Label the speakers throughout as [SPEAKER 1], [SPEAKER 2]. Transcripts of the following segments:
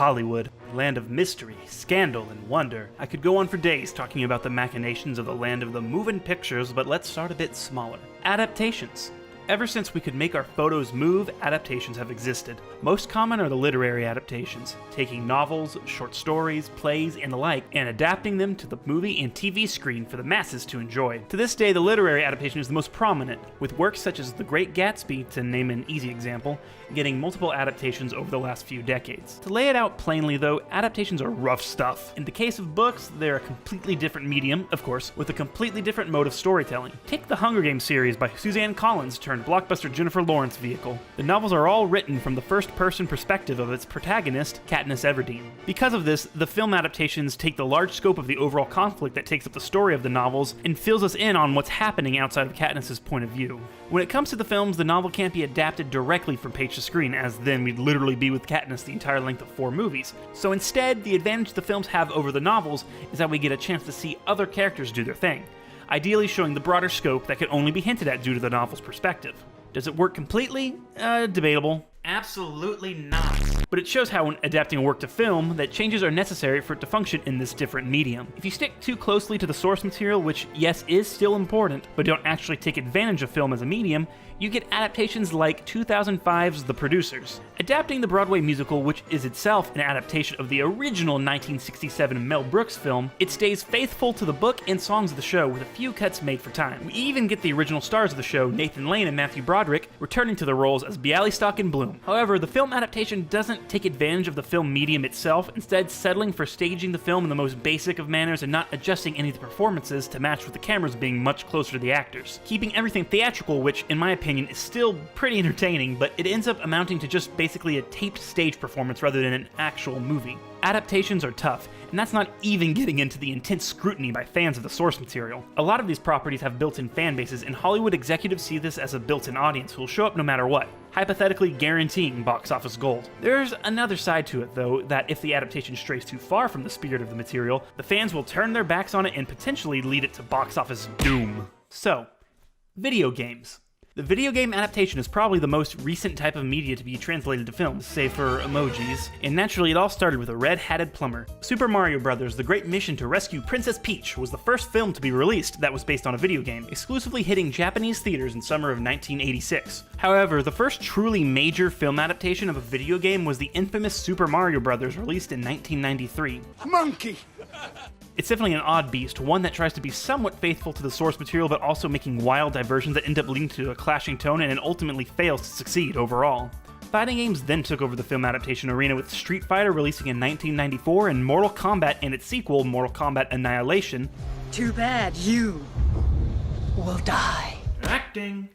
[SPEAKER 1] Hollywood, a land of mystery, scandal, and wonder. I could go on for days talking about the machinations of the land of the moving pictures, but let's start a bit smaller. Adaptations. Ever since we could make our photos move, adaptations have existed. Most common are the literary adaptations, taking novels, short stories, plays, and the like, and adapting them to the movie and TV screen for the masses to enjoy. To this day, the literary adaptation is the most prominent, with works such as The Great Gatsby, to name an easy example, getting multiple adaptations over the last few decades. To lay it out plainly though, adaptations are rough stuff. In the case of books, they're a completely different medium, of course, with a completely different mode of storytelling. Take the Hunger Games series by Suzanne Collins turned blockbuster Jennifer Lawrence vehicle. The novels are all written from the first-person perspective of its protagonist, Katniss Everdeen. Because of this, the film adaptations take the large scope of the overall conflict that takes up the story of the novels and fills us in on what's happening outside of Katniss's point of view. When it comes to the films, the novel can't be adapted directly from page to screen, as then we'd literally be with Katniss the entire length of 4 movies. So instead, the advantage the films have over the novels is that we get a chance to see other characters do their thing, ideally showing the broader scope that could only be hinted at due to the novel's perspective. Does it work completely? Debatable. Absolutely not. But it shows how when adapting a work to film, that changes are necessary for it to function in this different medium. If you stick too closely to the source material, which yes is still important, but don't actually take advantage of film as a medium, you get adaptations like 2005's The Producers. Adapting the Broadway musical, which is itself an adaptation of the original 1967 Mel Brooks film, it stays faithful to the book and songs of the show with a few cuts made for time. We even get the original stars of the show, Nathan Lane and Matthew Broderick, returning to their roles as Bialystok and Bloom. However, the film adaptation doesn't take advantage of the film medium itself, instead settling for staging the film in the most basic of manners and not adjusting any of the performances to match with the cameras being much closer to the actors. Keeping everything theatrical, which in my opinion is still pretty entertaining, but it ends up amounting to just basically a taped stage performance rather than an actual movie. Adaptations are tough, and that's not even getting into the intense scrutiny by fans of the source material. A lot of these properties have built-in fan bases, and Hollywood executives see this as a built-in audience who will show up no matter what, hypothetically guaranteeing box office gold. There's another side to it though, that if the adaptation strays too far from the spirit of the material, the fans will turn their backs on it and potentially lead it to box office doom. So, video games. The video game adaptation is probably the most recent type of media to be translated to films, save for emojis, and naturally it all started with a red-hatted plumber. Super Mario Bros. The Great Mission to Rescue Princess Peach was the first film to be released that was based on a video game, exclusively hitting Japanese theaters in summer of 1986. However, the first truly major film adaptation of a video game was the infamous Super Mario Bros. Released in 1993. Monkey! It's definitely an odd beast, one that tries to be somewhat faithful to the source material but also making wild diversions that end up leading to a clashing tone and ultimately fails to succeed overall. Fighting games then took over the film adaptation arena with Street Fighter releasing in 1994 and Mortal Kombat and its sequel, Mortal Kombat Annihilation.
[SPEAKER 2] Too bad you will die.
[SPEAKER 1] Acting.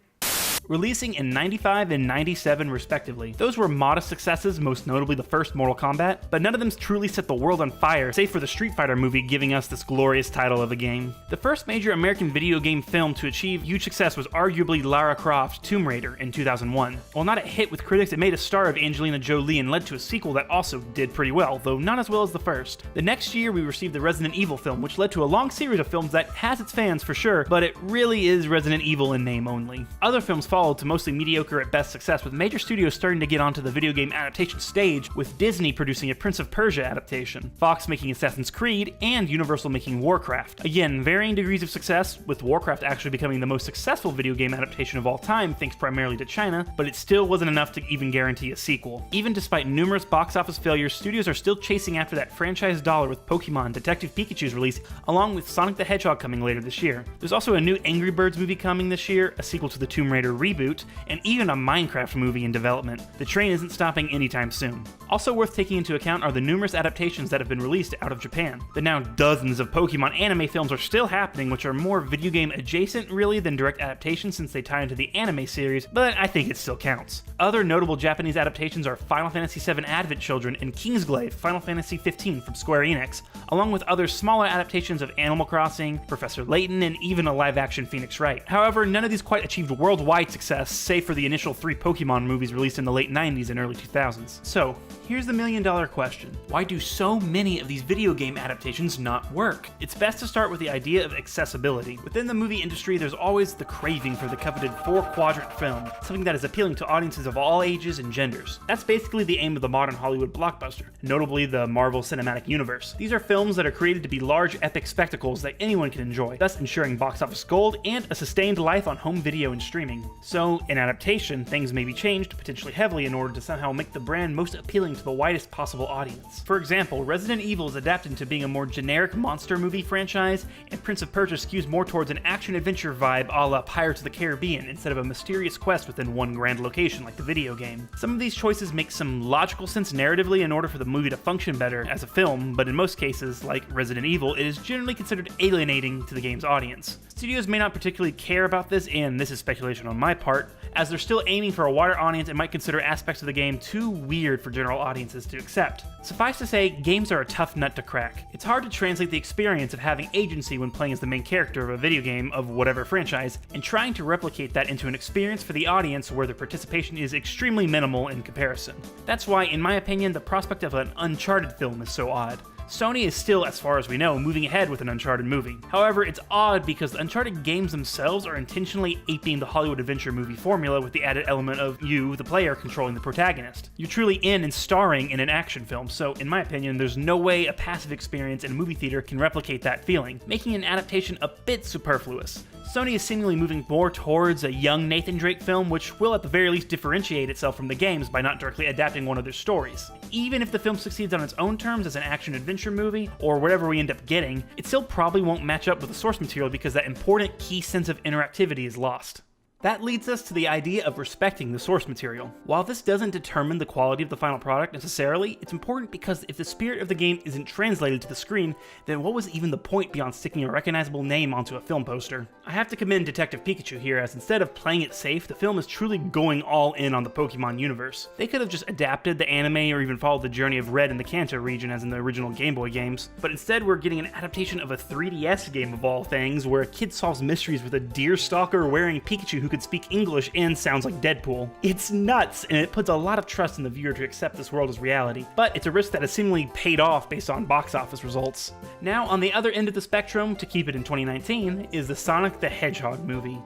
[SPEAKER 1] Releasing in 95 and 97 respectively. Those were modest successes, most notably the first Mortal Kombat, but none of them truly set the world on fire, save for the Street Fighter movie giving us this glorious title of a game. The first major American video game film to achieve huge success was arguably Lara Croft's Tomb Raider in 2001. While not a hit with critics, it made a star of Angelina Jolie and led to a sequel that also did pretty well, though not as well as the first. The next year we received the Resident Evil film, which led to a long series of films that has its fans for sure, but it really is Resident Evil in name only. Other films followed to mostly mediocre at best success, with major studios starting to get onto the video game adaptation stage, with Disney producing a Prince of Persia adaptation, Fox making Assassin's Creed, and Universal making Warcraft. Again, varying degrees of success, with Warcraft actually becoming the most successful video game adaptation of all time thanks primarily to China, but it still wasn't enough to even guarantee a sequel. Even despite numerous box office failures, studios are still chasing after that franchise dollar with Pokemon Detective Pikachu's release, along with Sonic the Hedgehog coming later this year. There's also a new Angry Birds movie coming this year, a sequel to the Tomb Raider reboot, and even a Minecraft movie in development. The train isn't stopping anytime soon. Also worth taking into account are the numerous adaptations that have been released out of Japan. The now dozens of Pokemon anime films are still happening, which are more video game adjacent really than direct adaptations since they tie into the anime series, but I think it still counts. Other notable Japanese adaptations are Final Fantasy VII Advent Children and Kingsglaive Final Fantasy XV from Square Enix, along with other smaller adaptations of Animal Crossing, Professor Layton, and even a live-action Phoenix Wright. However, none of these quite achieved worldwide success, save for the initial 3 Pokemon movies released in the late 90s and early 2000s. So, here's the million-dollar question. Why do so many of these video game adaptations not work? It's best to start with the idea of accessibility. Within the movie industry, there's always the craving for the coveted 4-quadrant film, something that is appealing to audiences of all ages and genders. That's basically the aim of the modern Hollywood blockbuster, notably the Marvel Cinematic Universe. These are films that are created to be large, epic spectacles that anyone can enjoy, thus ensuring box office gold and a sustained life on home video and streaming. So, in adaptation, things may be changed, potentially heavily, in order to somehow make the brand most appealing to the widest possible audience. For example, Resident Evil is adapted into being a more generic monster movie franchise, and Prince of Persia skews more towards an action-adventure vibe a la Pirates of the Caribbean instead of a mysterious quest within one grand location like the video game. Some of these choices make some logical sense narratively in order for the movie to function better as a film, but in most cases, like Resident Evil, it is generally considered alienating to the game's audience. Studios may not particularly care about this, and this is speculation on my part, as they're still aiming for a wider audience and might consider aspects of the game too weird for general audiences to accept. Suffice to say, games are a tough nut to crack. It's hard to translate the experience of having agency when playing as the main character of a video game of whatever franchise, and trying to replicate that into an experience for the audience where the participation is extremely minimal in comparison. That's why, in my opinion, the prospect of an Uncharted film is so odd. Sony is still, as far as we know, moving ahead with an Uncharted movie. However, it's odd because the Uncharted games themselves are intentionally aping the Hollywood adventure movie formula with the added element of you, the player, controlling the protagonist. You're truly in and starring in an action film, so in my opinion, there's no way a passive experience in a movie theater can replicate that feeling, making an adaptation a bit superfluous. Sony is seemingly moving more towards a young Nathan Drake film, which will at the very least differentiate itself from the games by not directly adapting one of their stories. Even if the film succeeds on its own terms as an action-adventure movie, or whatever we end up getting, it still probably won't match up with the source material because that important key sense of interactivity is lost. That leads us to the idea of respecting the source material. While this doesn't determine the quality of the final product necessarily, it's important because if the spirit of the game isn't translated to the screen, then what was even the point beyond sticking a recognizable name onto a film poster? I have to commend Detective Pikachu here, as instead of playing it safe, the film is truly going all in on the Pokemon universe. They could have just adapted the anime or even followed the journey of Red in the Kanto region as in the original Game Boy games, but instead we're getting an adaptation of a 3DS game of all things, where a kid solves mysteries with a deer stalker wearing Pikachu who could speak English and sounds like Deadpool. It's nuts, and it puts a lot of trust in the viewer to accept this world as reality, but it's a risk that has seemingly paid off based on box office results. Now, on the other end of the spectrum, to keep it in 2019, is the Sonic the Hedgehog movie.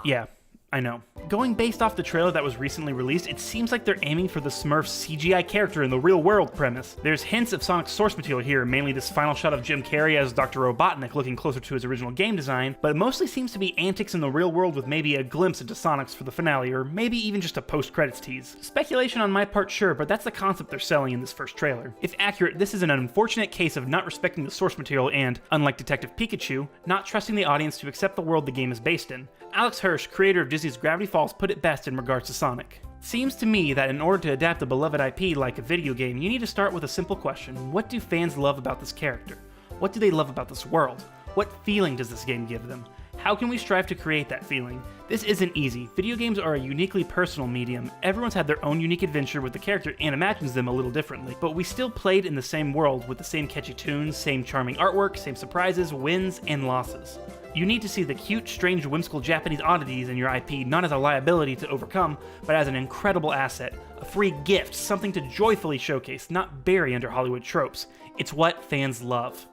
[SPEAKER 1] Yeah, I know. Going based off the trailer that was recently released, it seems like they're aiming for the Smurfs CGI character in the real world premise. There's hints of Sonic's source material here, mainly this final shot of Jim Carrey as Dr. Robotnik looking closer to his original game design, but it mostly seems to be antics in the real world with maybe a glimpse into Sonic's for the finale, or maybe even just a post-credits tease. Speculation on my part, sure, but that's the concept they're selling in this first trailer. If accurate, this is an unfortunate case of not respecting the source material and, unlike Detective Pikachu, not trusting the audience to accept the world the game is based in. Alex Hirsch, creator of Disney's Gravity Falls, put it best in regards to Sonic. Seems to me that in order to adapt a beloved IP like a video game, you need to start with a simple question. What do fans love about this character? What do they love about this world? What feeling does this game give them? How can we strive to create that feeling? This isn't easy. Video games are a uniquely personal medium. Everyone's had their own unique adventure with the character and imagines them a little differently, but we still played in the same world with the same catchy tunes, same charming artwork, same surprises, wins, and losses. You need to see the cute, strange, whimsical Japanese oddities in your IP not as a liability to overcome, but as an incredible asset, a free gift, something to joyfully showcase, not bury under Hollywood tropes. It's what fans love.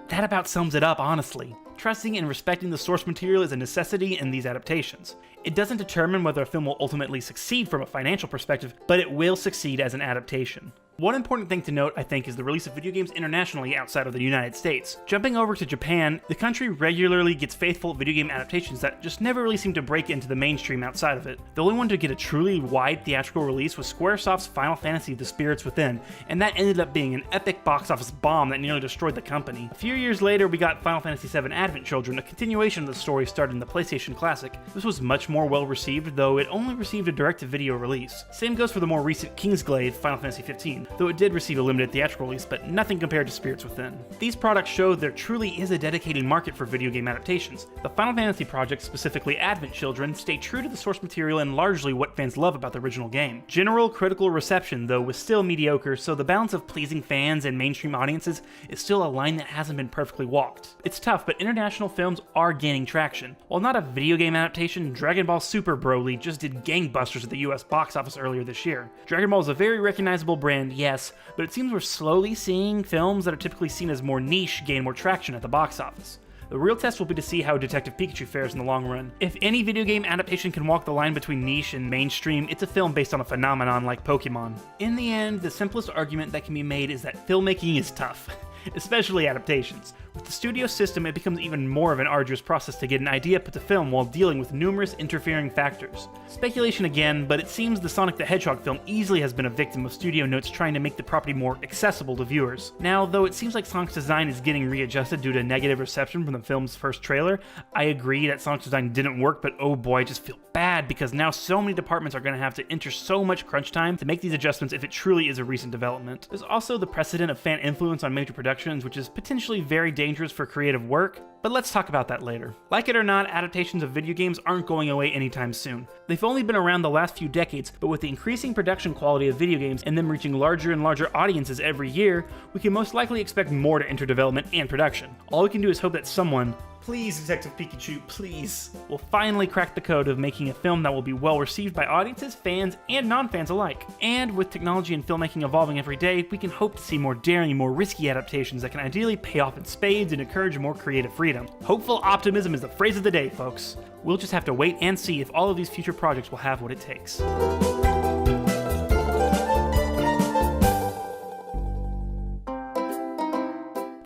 [SPEAKER 1] That about sums it up, honestly. Trusting and respecting the source material is a necessity in these adaptations. It doesn't determine whether a film will ultimately succeed from a financial perspective, but it will succeed as an adaptation. One important thing to note, I think, is the release of video games internationally outside of the United States. Jumping over to Japan, the country regularly gets faithful video game adaptations that just never really seem to break into the mainstream outside of it. The only one to get a truly wide theatrical release was Squaresoft's Final Fantasy: The Spirits Within, and that ended up being an epic box office bomb that nearly destroyed the company. A few years later, we got Final Fantasy VII Advent Children, a continuation of the story started in the PlayStation Classic. This was much more well received, though it only received a direct-to-video release. Same goes for the more recent Kingsglaive Final Fantasy XV. adaptation, though it did receive a limited theatrical release, but nothing compared to Spirits Within. These products show there truly is a dedicated market for video game adaptations. The Final Fantasy projects, specifically Advent Children, stay true to the source material and largely what fans love about the original game. General critical reception, though, was still mediocre, so the balance of pleasing fans and mainstream audiences is still a line that hasn't been perfectly walked. It's tough, but international films are gaining traction. While not a video game adaptation, Dragon Ball Super Broly just did gangbusters at the US box office earlier this year. Dragon Ball is a very recognizable brand, yes, but it seems we're slowly seeing films that are typically seen as more niche gain more traction at the box office. The real test will be to see how Detective Pikachu fares in the long run. If any video game adaptation can walk the line between niche and mainstream, it's a film based on a phenomenon like Pokemon. In the end, the simplest argument that can be made is that filmmaking is tough. Especially adaptations. With the studio system, it becomes even more of an arduous process to get an idea put to film while dealing with numerous interfering factors. Speculation again, but it seems the Sonic the Hedgehog film easily has been a victim of studio notes trying to make the property more accessible to viewers. Now, though it seems like Sonic's design is getting readjusted due to negative reception from the film's first trailer, I agree that Sonic's design didn't work, but oh boy, I just feel bad because now so many departments are going to have to enter so much crunch time to make these adjustments if it truly is a recent development. There's also the precedent of fan influence on major productions, which is potentially very dangerous for creative work, but let's talk about that later. Like it or not, adaptations of video games aren't going away anytime soon. They've only been around the last few decades, but with the increasing production quality of video games and them reaching larger and larger audiences every year, we can most likely expect more to enter development and production. All we can do is hope that someone, please Detective Pikachu, please, will finally crack the code of making a film that will be well received by audiences, fans, and non-fans alike. And with technology and filmmaking evolving every day, we can hope to see more daring and more risky adaptations that can ideally pay off in spades and encourage more creative freedom. Hopeful optimism is the phrase of the day, folks. We'll just have to wait and see if all of these future projects will have what it takes.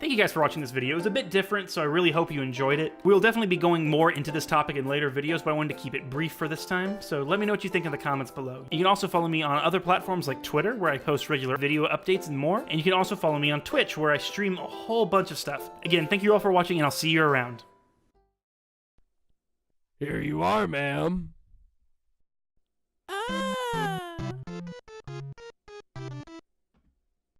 [SPEAKER 1] Thank you guys for watching this video. It was a bit different, so I really hope you enjoyed it. We'll definitely be going more into this topic in later videos, but I wanted to keep it brief for this time, so let me know what you think in the comments below. You can also follow me on other platforms like Twitter, where I post regular video updates and more, and you can also follow me on Twitch, where I stream a whole bunch of stuff. Again, thank you all for watching, and I'll see you around.
[SPEAKER 3] Here you are, ma'am.